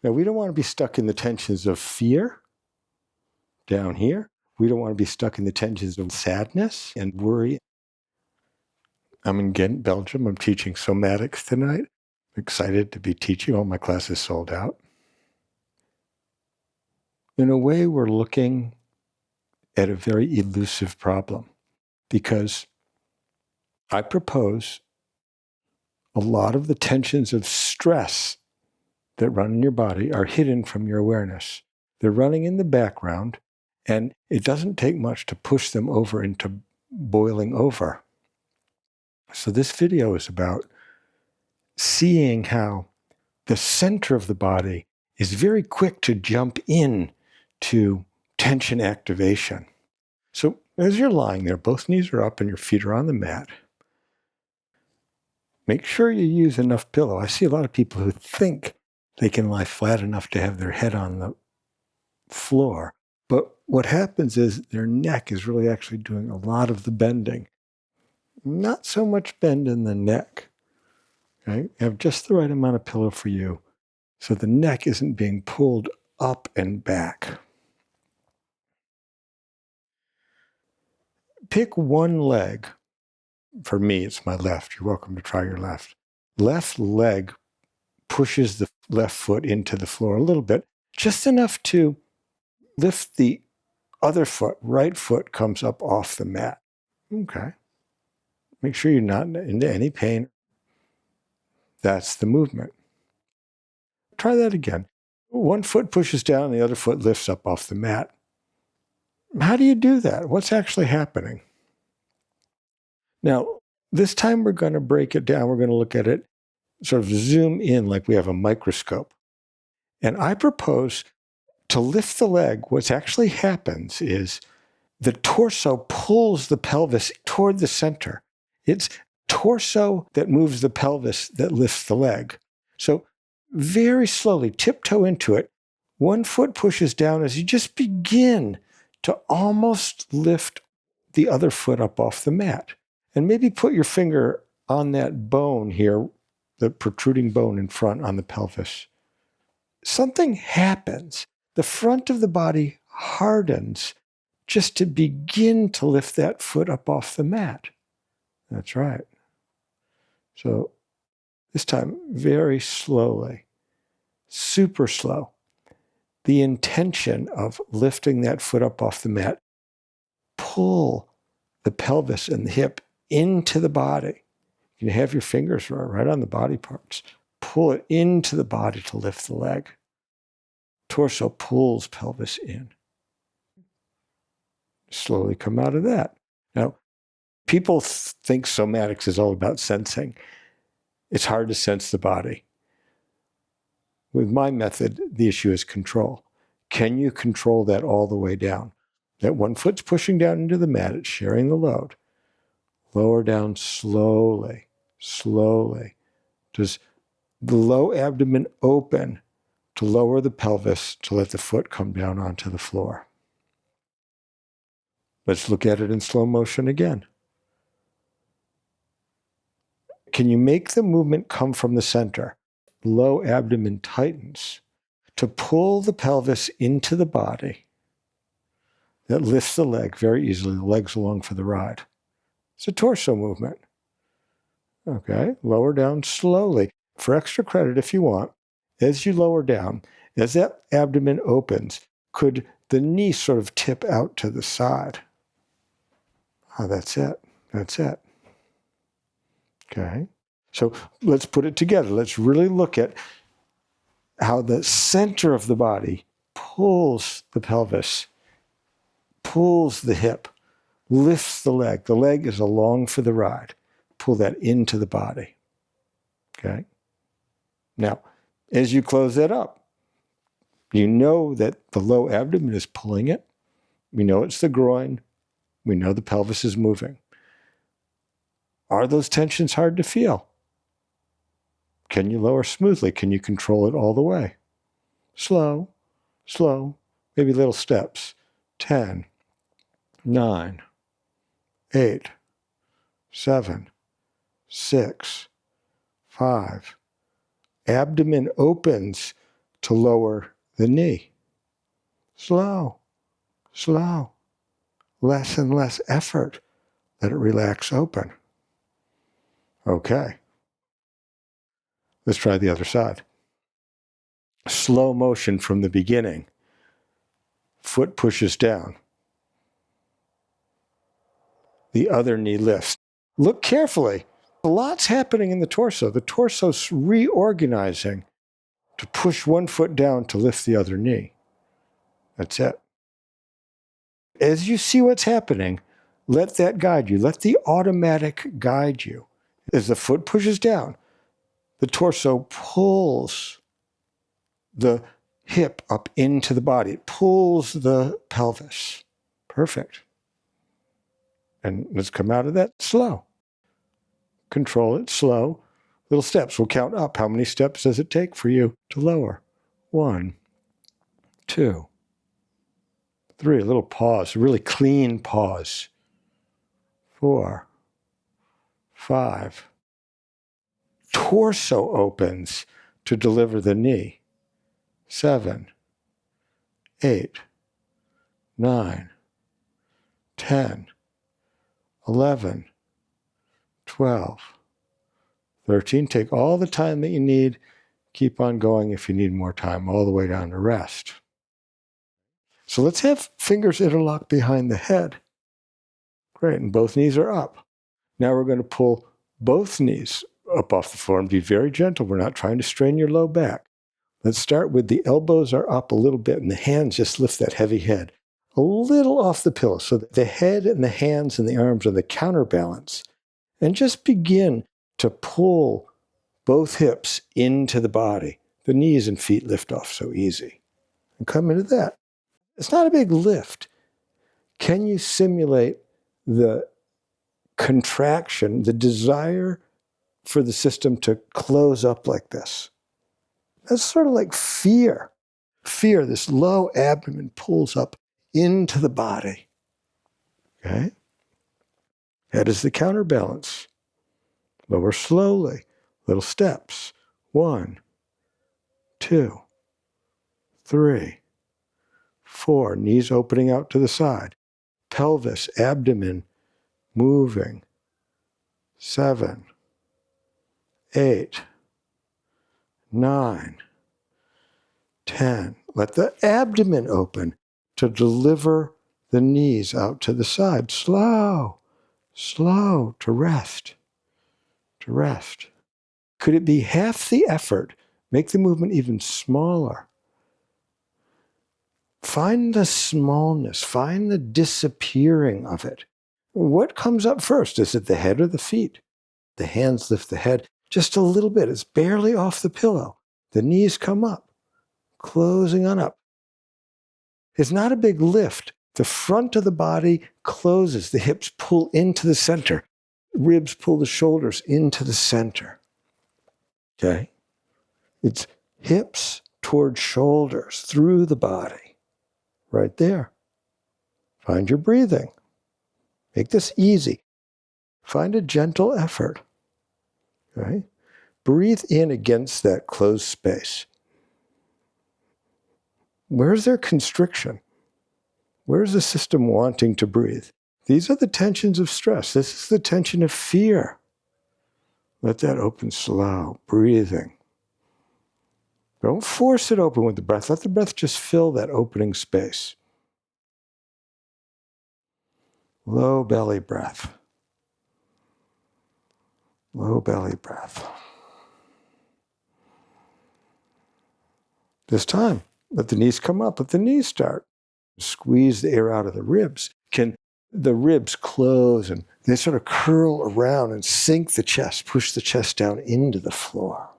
Now, we don't want to be stuck in the tensions of fear down here. We don't want to be stuck in the tensions of sadness and worry. I'm in Ghent, Belgium. I'm teaching somatics tonight. I'm excited to be teaching. All my classes sold out. In a way, we're looking at a very elusive problem because I propose a lot of the tensions of stress that run in your body are hidden from your awareness. They're running in the background, and it doesn't take much to push them over into boiling over. So this video is about seeing how the center of the body is very quick to jump in to tension activation. So as you're lying there, both knees are up and your feet are on the mat. Make sure you use enough pillow. I see a lot of people who think they can lie flat enough to have their head on the floor. But what happens is their neck is really actually doing a lot of the bending. Not so much bend in the neck. Okay? You have just the right amount of pillow for you so the neck isn't being pulled up and back. Pick one leg. For me, it's my left. You're welcome to try your left. Left leg pushes the left foot into the floor a little bit, just enough to lift the other foot. Right foot comes up off the mat. Okay. Make sure you're not into any pain. That's the movement. Try that again. One foot pushes down, the other foot lifts up off the mat. How do you do that? What's actually happening? Now, this time we're going to break it down. We're going to look at it, sort of zoom in like we have a microscope. And I propose to lift the leg. What actually happens is the torso pulls the pelvis toward the center. It's torso that moves the pelvis that lifts the leg. So very slowly, tiptoe into it. One foot pushes down as you just begin to almost lift the other foot up off the mat. And maybe put your finger on that bone here, the protruding bone in front on the pelvis. Something happens. The front of the body hardens just to begin to lift that foot up off the mat. That's right. So this time, very slowly, super slow. The intention of lifting that foot up off the mat, pull the pelvis and the hip into the body. You can have your fingers right on the body parts. Pull it into the body to lift the leg. Torso pulls pelvis in. Slowly come out of that. Now, people think somatics is all about sensing. It's hard to sense the body. With my method, the issue is control. Can you control that all the way down? That one foot's pushing down into the mat, it's sharing the load. Lower down slowly, slowly. Does the low abdomen open to lower the pelvis to let the foot come down onto the floor? Let's look at it in slow motion again. Can you make the movement come from the center? Low abdomen tightens to pull the pelvis into the body. That lifts the leg very easily. The leg's along for the ride. It's a torso movement. Okay, lower down slowly. For extra credit, if you want, as you lower down, as that abdomen opens, could the knee sort of tip out to the side? Oh, that's it. That's it. Okay. So let's put it together. Let's really look at how the center of the body pulls the pelvis, pulls the hip, lifts the leg. The leg is along for the ride. Pull that into the body. Okay? Now, as you close that up, you know that the low abdomen is pulling it. We know it's the groin. We know the pelvis is moving. Are those tensions hard to feel? Can you lower smoothly? Can you control it all the way? Slow, slow, maybe little steps. 10, 9, 8, 7, 6, 5. Abdomen opens to lower the knee. Slow, slow. Less and less effort. Let it relax open. Okay. Let's try the other side. Slow motion from the beginning. Foot pushes down. The other knee lifts. Look carefully. A lot's happening in the torso. The torso's reorganizing to push one foot down to lift the other knee. That's it. As you see what's happening, let that guide you. Let the automatic guide you. As the foot pushes down, the torso pulls the hip up into the body. It pulls the pelvis. Perfect. And let's come out of that slow. Control it slow. Little steps. We'll count up. How many steps does it take for you to lower? 1, 2, 3. A little pause. A really clean pause. 4, 5. Torso opens to deliver the knee. 7, 8, 9, 10, 11, 12, 13. Take all the time that you need. Keep on going if you need more time, all the way down to rest. So let's have fingers interlocked behind the head. Great, and both knees are up. Now we're going to pull both knees up off the floor and be very gentle. We're not trying to strain your low back. Let's start with the elbows are up a little bit and the hands just lift that heavy head a little off the pillow so that the head and the hands and the arms are the counterbalance. And just begin to pull both hips into the body. The knees and feet lift off so easy. And come into that. It's not a big lift. Can you simulate the contraction, the desire for the system to close up like this? That's sort of like fear. Fear, this low abdomen pulls up into the body. Okay? Head is the counterbalance. Lower slowly, little steps. 1, 2, 3, 4. Knees opening out to the side. Pelvis, abdomen moving. 7, 8, 9, 10. Let the abdomen open to deliver the knees out to the side. Slow, slow, to rest, to rest. Could it be half the effort? Make the movement even smaller. Find the smallness, find the disappearing of it. What comes up first? Is it the head or the feet? The hands lift the head just a little bit. It's barely off the pillow. The knees come up, closing on up. It's not a big lift. The front of the body closes. The hips pull into the center. Ribs pull the shoulders into the center. Okay? It's hips toward shoulders through the body. Right there. Find your breathing. Make this easy. Find a gentle effort. Okay? Breathe in against that closed space. Where's there constriction? Where's the system wanting to breathe? These are the tensions of stress. This is the tension of fear. Let that open slow, breathing. Don't force it open with the breath. Let the breath just fill that opening space. Low belly breath. Low belly breath. This time, let the knees come up. Let the knees start. Squeeze the air out of the ribs. Can the ribs close and they sort of curl around and sink the chest, push the chest down into the floor.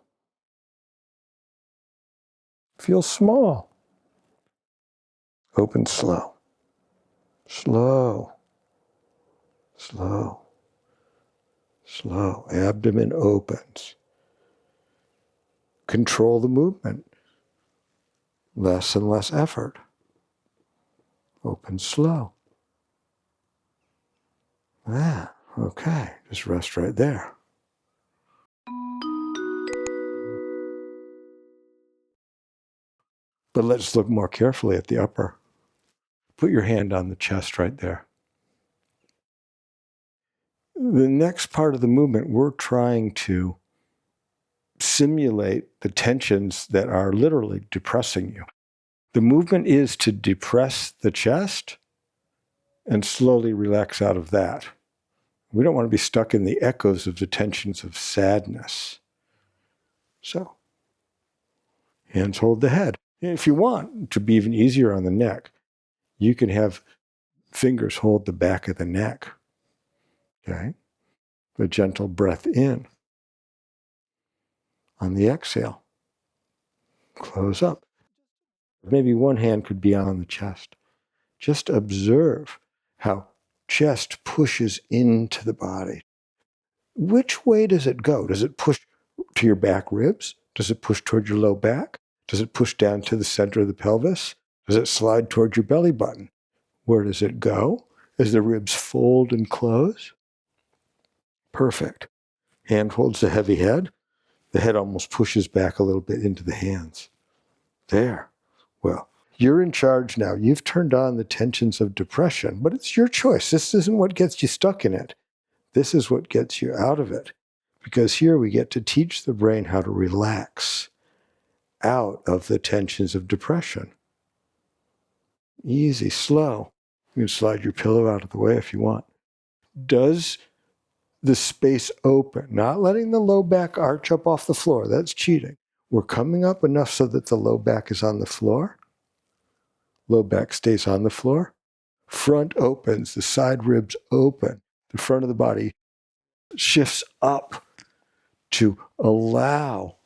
Feel small. Open slow. Slow. Slow. Slow. Abdomen opens. Control the movement. Less and less effort. Open slow. Okay. Just rest right there. But let's look more carefully at the upper. Put your hand on the chest right there. The next part of the movement, we're trying to simulate the tensions that are literally depressing you. The movement is to depress the chest and slowly relax out of that. We don't want to be stuck in the echoes of the tensions of sadness. So, hands hold the head. If you want to be even easier on the neck, you can have fingers hold the back of the neck. Okay? A gentle breath in. On the exhale, close up. Maybe one hand could be on the chest. Just observe how chest pushes into the body. Which way does it go? Does it push to your back ribs? Does it push toward your low back? Does it push down to the center of the pelvis? Does it slide toward your belly button? Where does it go? As the ribs fold and close? Perfect. Hand holds the heavy head. The head almost pushes back a little bit into the hands. There. Well, you're in charge now. You've turned on the tensions of depression, but it's your choice. This isn't what gets you stuck in it. This is what gets you out of it. Because here we get to teach the brain how to relax out of the tensions of depression. Easy, slow. You can slide your pillow out of the way if you want. Does the space open, not letting the low back arch up off the floor. That's cheating. We're coming up enough so that the low back is on the floor. Low back stays on the floor. Front opens, the side ribs open. The front of the body shifts up to allow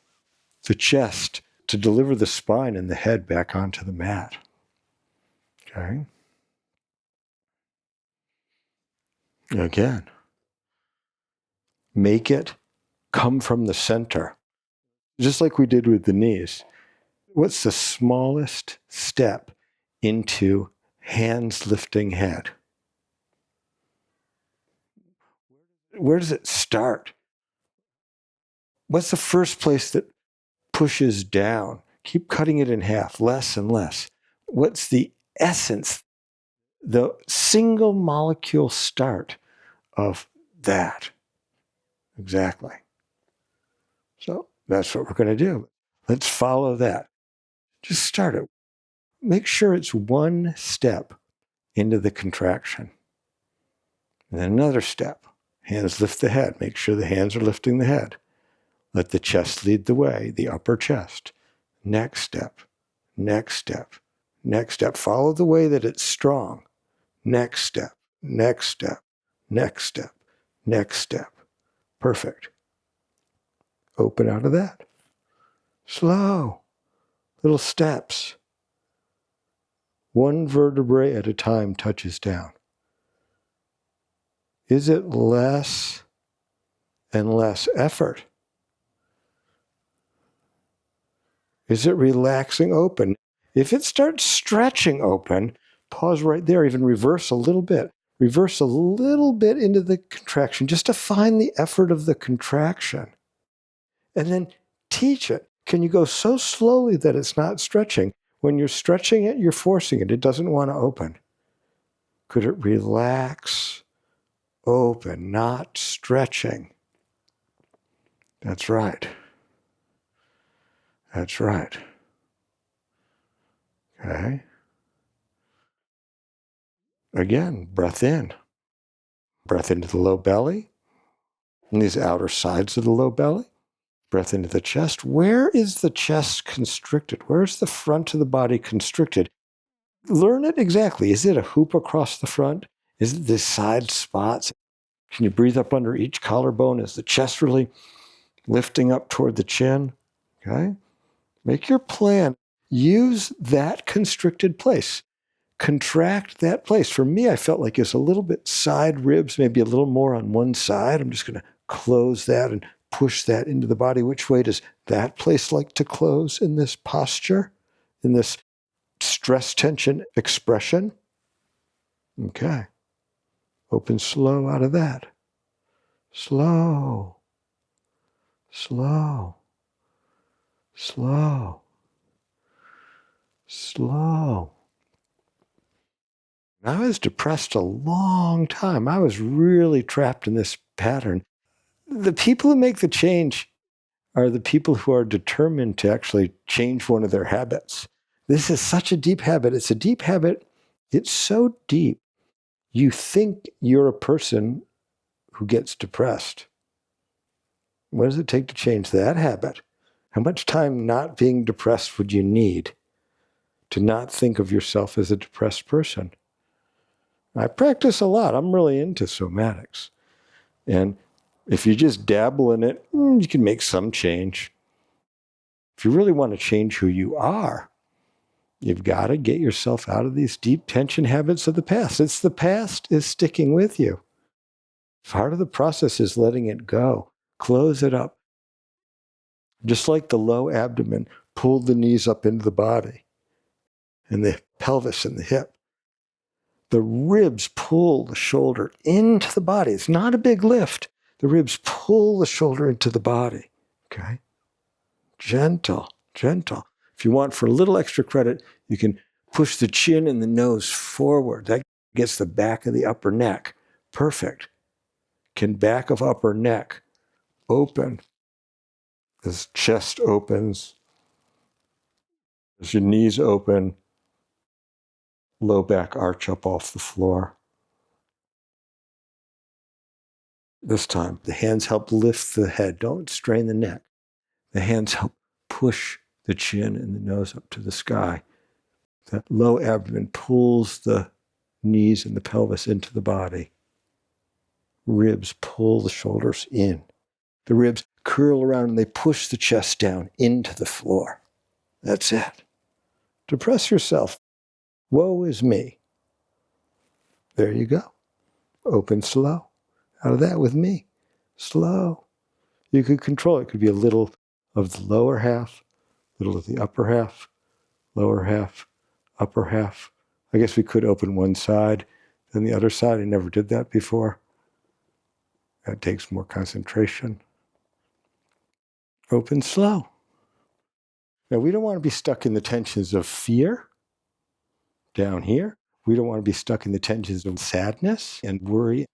the chest to deliver the spine and the head back onto the mat. Okay? Again, make it come from the center, just like we did with the knees. What's the smallest step into hands lifting head? Where does it start? What's the first place that pushes down? Keep cutting it in half, less and less. What's the essence, the single molecule start of that? Exactly. So that's what we're going to do. Let's follow that. Just start it. Make sure it's one step into the contraction. And then another step. Hands lift the head. Make sure the hands are lifting the head. Let the chest lead the way, the upper chest. Next step. Next step. Next step. Follow the way that it's strong. Next step. Next step. Next step. Next step. Perfect. Open out of that. Slow. Little steps. One vertebrae at a time touches down. Is it less and less effort? Is it relaxing open? If it starts stretching open, pause right there, even reverse a little bit. Reverse a little bit into the contraction just to find the effort of the contraction. And then teach it. Can you go so slowly that it's not stretching? When you're stretching it, you're forcing it. It doesn't want to open. Could it relax, open, not stretching? That's right. That's right. Okay. Again, breath in. Breath into the low belly. And these outer sides of the low belly. Breath into the chest. Where is the chest constricted? Where's the front of the body constricted? Learn it exactly. Is it a hoop across the front? Is it the side spots? Can you breathe up under each collarbone? Is the chest really lifting up toward the chin? Okay. Make your plan. Use that constricted place. Contract that place. For me, I felt like it's a little bit side ribs, maybe a little more on one side. I'm just going to close that and push that into the body. Which way does that place like to close in this posture, in this stress tension expression? Okay. Open slow out of that. Slow. Slow. Slow. slow. I was depressed a long time. I was really trapped in this pattern. The people who make the change are the people who are determined to actually change one of their habits. This is such a deep habit. It's a deep habit. It's so deep. You think you're a person who gets depressed. What does it take to change that habit? How much time not being depressed would you need to not think of yourself as a depressed person? I practice a lot. I'm really into somatics. And if you just dabble in it, you can make some change. If you really want to change who you are, you've got to get yourself out of these deep tension habits of the past. It's the past is sticking with you. Part of the process is letting it go. Close it up. Just like the low abdomen pulled the knees up into the body and the pelvis and the hip. The ribs pull the shoulder into the body. It's not a big lift. The ribs pull the shoulder into the body. Okay? Gentle, gentle. If you want for a little extra credit, you can push the chin and the nose forward. That gets the back of the upper neck. Perfect. Can back of upper neck open as chest opens, as your knees open, low back arch up off the floor. This time, the hands help lift the head. Don't strain the neck. The hands help push the chin and the nose up to the sky. That low abdomen pulls the knees and the pelvis into the body. Ribs pull the shoulders in. The ribs curl around and they push the chest down into the floor. That's it. Depress yourself. Woe is me. There you go. Open slow. Out of that with me. Slow. You could control it. It could be a little of the lower half, a little of the upper half, lower half, upper half. I guess we could open one side, then the other side. I never did that before. That takes more concentration. Open slow. Now, we don't want to be stuck in the tensions of fear down here. We don't want to be stuck in the tensions of sadness and worry.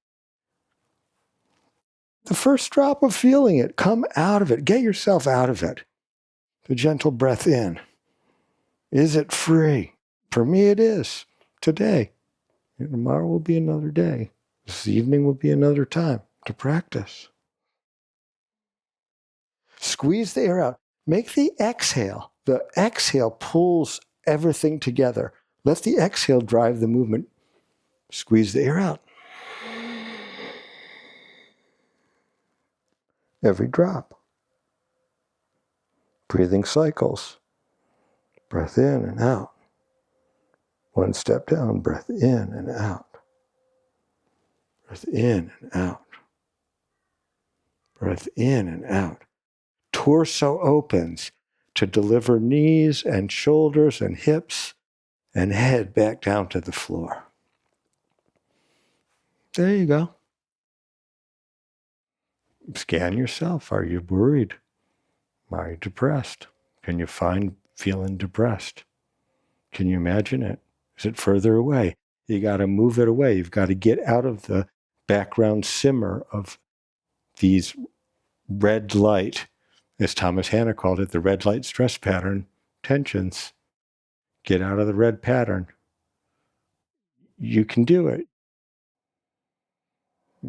The first drop of feeling it, come out of it. Get yourself out of it. The gentle breath in. Is it free? For me, it is. Today. And tomorrow will be another day. This evening will be another time to practice. Squeeze the air out. Make the exhale. The exhale pulls everything together. Let the exhale drive the movement. Squeeze the air out. Every drop. Breathing cycles. Breath in and out. One step down, breath in and out. Breath in and out. Breath in and out. Torso opens to deliver knees and shoulders and hips and head back down to the floor. There you go. Scan yourself. Are you worried? Are you depressed? Can you find feeling depressed? Can you imagine it? Is it further away? You got to move it away. You've got to get out of the background simmer of these red light, as Thomas Hanna called it, the red light stress pattern tensions. Get out of the red pattern. You can do it.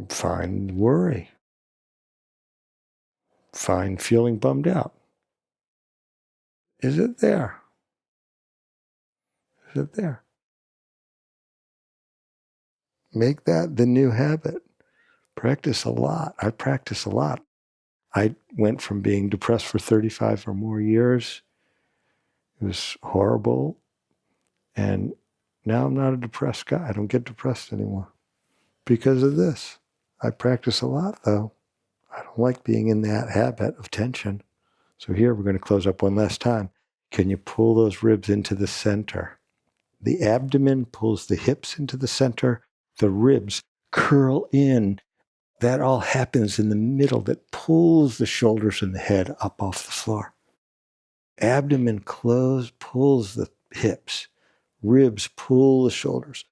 Find worry. Find feeling bummed out. Is it there? Is it there? Make that the new habit. Practice a lot. I practice a lot. I went from being depressed for 35 or more years. It was horrible. And now I'm not a depressed guy. I don't get depressed anymore because of this. I practice a lot, though. I don't like being in that habit of tension. So here we're going to close up one last time. Can you pull those ribs into the center? The abdomen pulls the hips into the center. The ribs curl in. That all happens in the middle that pulls the shoulders and the head up off the floor. Abdomen closed, pulls the hips. Ribs pull the shoulders.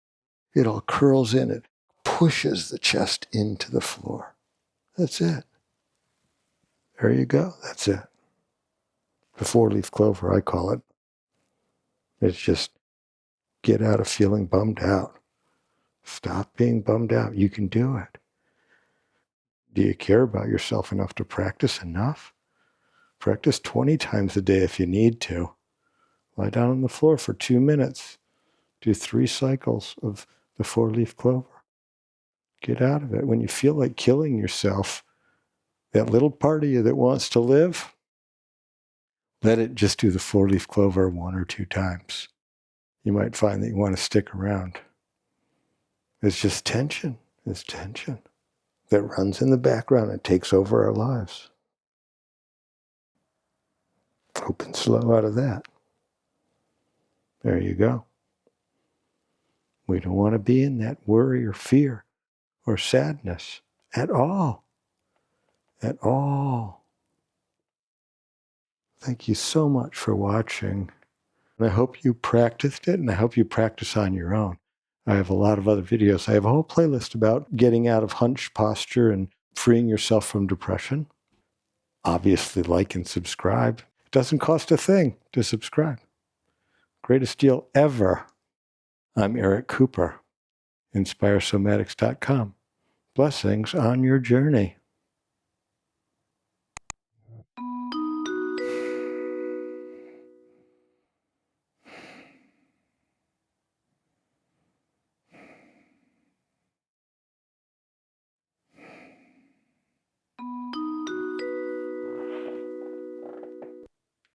It all curls in. It pushes the chest into the floor. That's it. There you go. That's it. The four-leaf clover, I call it. It's just get out of feeling bummed out. Stop being bummed out. You can do it. Do you care about yourself enough to practice enough? Practice 20 times a day if you need to. Lie down on the floor for 2 minutes. Do 3 cycles of the four-leaf clover. Get out of it. When you feel like killing yourself, that little part of you that wants to live, let it just do the four-leaf clover 1 or 2 times. You might find that you want to stick around. It's just tension. It's tension that runs in the background and takes over our lives. Open slow out of that. There you go. We don't want to be in that worry or fear or sadness at all. At all. Thank you so much for watching. And I hope you practiced it, and I hope you practice on your own. I have a lot of other videos. I have a whole playlist about getting out of hunch posture and freeing yourself from depression. Obviously, like and subscribe. It doesn't cost a thing to subscribe. Greatest deal ever. I'm Eric Cooper, InspireSomatics.com. Blessings on your journey.